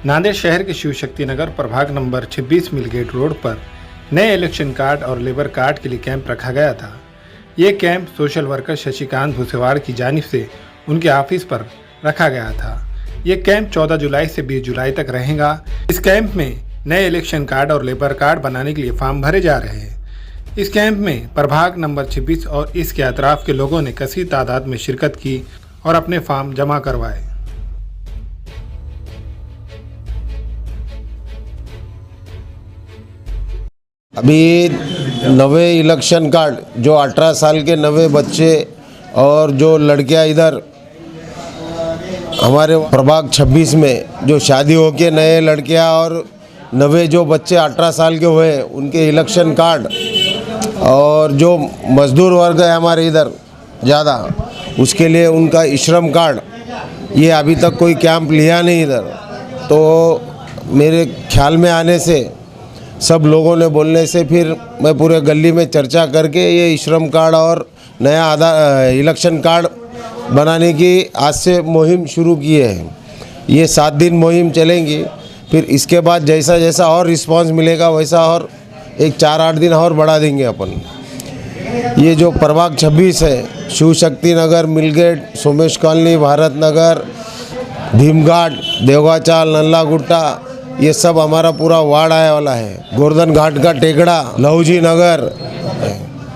नांदेड़ शहर के शिव शक्ति नगर प्रभाग नंबर 26 मिलगेट रोड पर नए इलेक्शन कार्ड और लेबर कार्ड के लिए कैंप रखा गया था। ये कैंप सोशल वर्कर शशिकांत भूसेवाड़ की जानिब से उनके ऑफिस पर रखा गया था। ये कैंप 14 जुलाई से 20 जुलाई तक रहेगा। इस कैंप में नए इलेक्शन कार्ड और लेबर कार्ड बनाने के लिए फॉर्म भरे जा रहे हैं। इस कैंप में प्रभाग नंबर 26 और इसके अतराफ के लोगों ने कसी तादाद में शिरकत की और अपने फॉर्म जमा करवाए। अभी नवे इलेक्शन कार्ड जो 18 साल के नवे बच्चे और जो लड़कियां इधर हमारे प्रभाग 26 में जो शादी हो के नए लड़कियां और नवे जो बच्चे 18 साल के हुए उनके इलेक्शन कार्ड और जो मजदूर वर्ग है हमारे इधर ज़्यादा उसके लिए उनका श्रम कार्ड, ये अभी तक कोई कैंप लिया नहीं इधर। तो मेरे ख्याल में आने से सब लोगों ने बोलने से फिर मैं पूरे गली में चर्चा करके ये श्रम कार्ड और नया आधार इलेक्शन कार्ड बनाने की आज से मुहिम शुरू की है। ये 7 दिन मुहिम चलेंगी, फिर इसके बाद जैसा जैसा और रिस्पांस मिलेगा वैसा और एक 4-8 दिन और बढ़ा देंगे अपन। ये जो प्रभाग 26 है, शिव शक्ति नगर, मिलगेट, सोमेश कॉलोनी, भारत नगर, भीमघाट, देवगाचाल, नल्ला गुट्टा, ये सब हमारा पूरा वार्ड आने वाला है। गोवर्धन घाट का टेकड़ा, लहूजी नगर,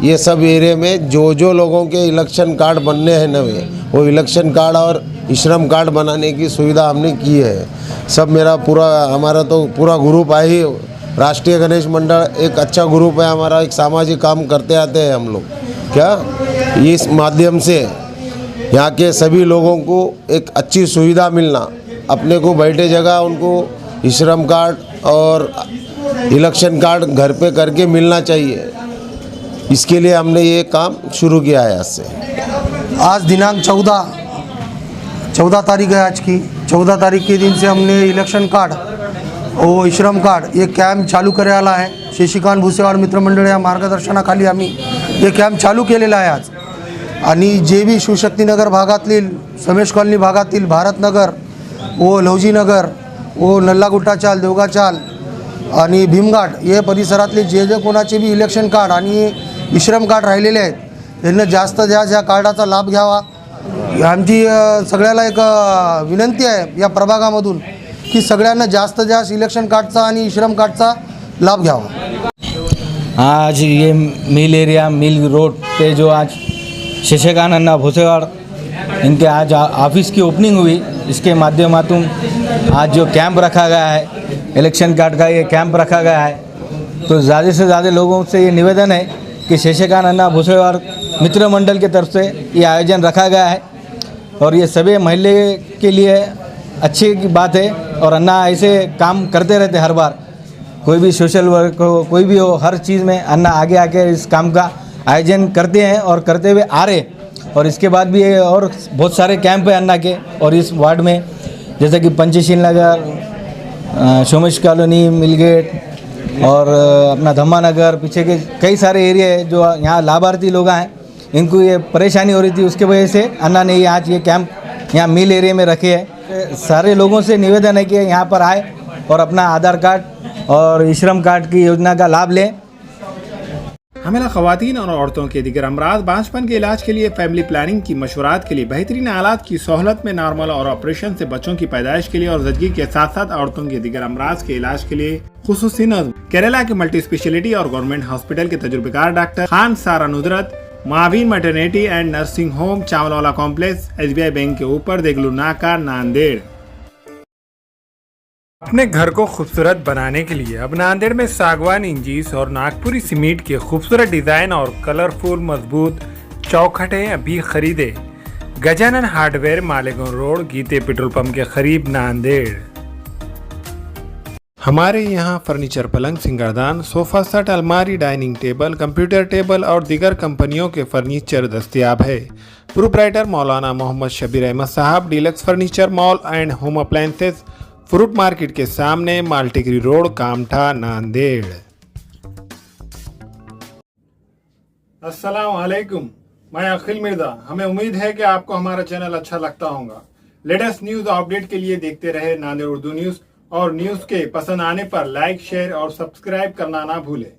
ये सब एरिया में जो लोगों के इलेक्शन कार्ड बनने हैं नवे, वो इलेक्शन कार्ड और श्रम कार्ड बनाने की सुविधा हमने की है। सब हमारा तो पूरा ग्रुप है ही। राष्ट्रीय गणेश मंडल एक अच्छा ग्रुप है हमारा, एक सामाजिक काम करते आते हैं हम लोग। क्या इस माध्यम से यहाँ के सभी लोगों को एक अच्छी सुविधा मिलना, अपने को बैठे जगह उनको श्रम कार्ड और इलेक्शन कार्ड घर पे करके मिलना चाहिए। इसके लिए हमने ये काम शुरू किया है आज से। आज दिनांक 14 तारीख है आज की। 14 तारीख के दिन से हमने इलेक्शन कार्ड और श्रम कार्ड ये कॅम्प चालू करायला आहे। शशिकांत भूसेवाड़ मित्र मंडळ या मार्गदर्शनाखाली आम्ही हे कॅम्प चालू केलेला आहे आज। आणि जे बी शिवशक्तीनगर भागातील, समेश कॉलनी भागातील, भारत नगर व लवजी नगर व नल्लागुट्टा चाल, देवगाचाल आणि भीमघाट ये परिसरातले जे कोणाचे बी इलेक्शन कार्ड आणि श्रम कार्ड राहिलेले आहेत त्यांना जास्त ज्या कार्डाचा लाभ घ्यावा। आमची सगळ्याला एक विनंती आहे या प्रभागामधून की सगळ्यांना जास्त इलेक्शन कार्डचा आणि श्रम कार्डचा लाभ घ्यावा। आज ये मिल एरिया, मिल रोड पे जो आज शशिकांत भूसेवाड़ इनके आज ऑफिस की ओपनिंग हुई, इसके माध्यमातून आज जो कैंप रखा गया है, इलेक्शन कार्ड का ये कैंप रखा गया है। तो ज़्यादा से ज़्यादा लोगों से ये निवेदन है कि शशिकांत भूसेवाड़ मित्र मंडल की तरफ से ये आयोजन रखा गया है और ये सभी महल्ले के लिए अच्छी बात है। और अन्ना ऐसे काम करते रहते हर बार, कोई भी सोशल वर्क हो, कोई भी हो, हर चीज़ में अन्ना आगे आके इस काम का आयोजन करते हैं और करते हुए आ रहे। और इसके बाद भी और बहुत सारे कैंप है अन्ना के और इस वार्ड में, जैसे कि पंचशील नगर, सोमेश कॉलोनी, मिलगेट और अपना धम्मा नगर, पीछे के कई सारे एरिया है जो यहाँ लाभार्थी लोग हैं, इनको ये परेशानी हो रही थी। उसके वजह से अन्ना ने आज ये कैंप यहाँ मिल एरिया में रखे हैं। सारे लोगों से निवेदन है कि यहाँ पर आए और अपना आधार कार्ड और श्रम कार्ड की योजना का लाभ लें। हमें ख़वातीन और औरतों के दिगर अमराज, बांझपन के इलाज के लिए, फैमिली प्लानिंग की मशवरात के लिए, बेहतरीन आलात की सहूलत में, नॉर्मल और ऑपरेशन से बच्चों की पैदाइश के लिए और ज़चगी के साथ साथ औरतों के दिगर अमराज के इलाज के लिए खुसूसी नज़्म केरला के मल्टी स्पेशलिटी और गवर्नमेंट हॉस्पिटल के तजुर्बेकार doctor Khan Sara Nudrat, Maveen maternity and nursing home, Chawalwala complex, SBI bank के ऊपर, देगलू नाका, नांदेड़। अपने घर को खूबसूरत बनाने के लिए अब नांदेड़ में सागवान इंजीस और नागपुरी सीमेंट के खूबसूरत डिजाइन और कलरफुल मजबूत चौखटें अभी खरीदे। गजानन हार्डवेयर, मालेगांव रोड, गीते पेट्रोल पंप के करीब, नांदेड़। हमारे यहाँ फर्नीचर, पलंग, सिंगारदान, सोफा सेट, अलमारी, डाइनिंग टेबल, कंप्यूटर टेबल और दीगर कंपनियों के फर्नीचर दस्तयाब है। प्रोप्राइटर मौलाना मोहम्मद शबीर अहमद साहब, deluxe furniture mall and home appliances, fruit market के सामने, माल्टीगिरी रोड, कामठा, नांदेड़। अस्सलाम वालेकुम, मैं अखिल मिर्जा। हमें उम्मीद है कि आपको हमारा चैनल अच्छा लगता होगा। लेटेस्ट न्यूज अपडेट के लिए देखते रहे नांदेड़ उर्दू न्यूज और न्यूज़ के पसंद आने पर लाइक, शेयर और सब्सक्राइब करना ना भूलें।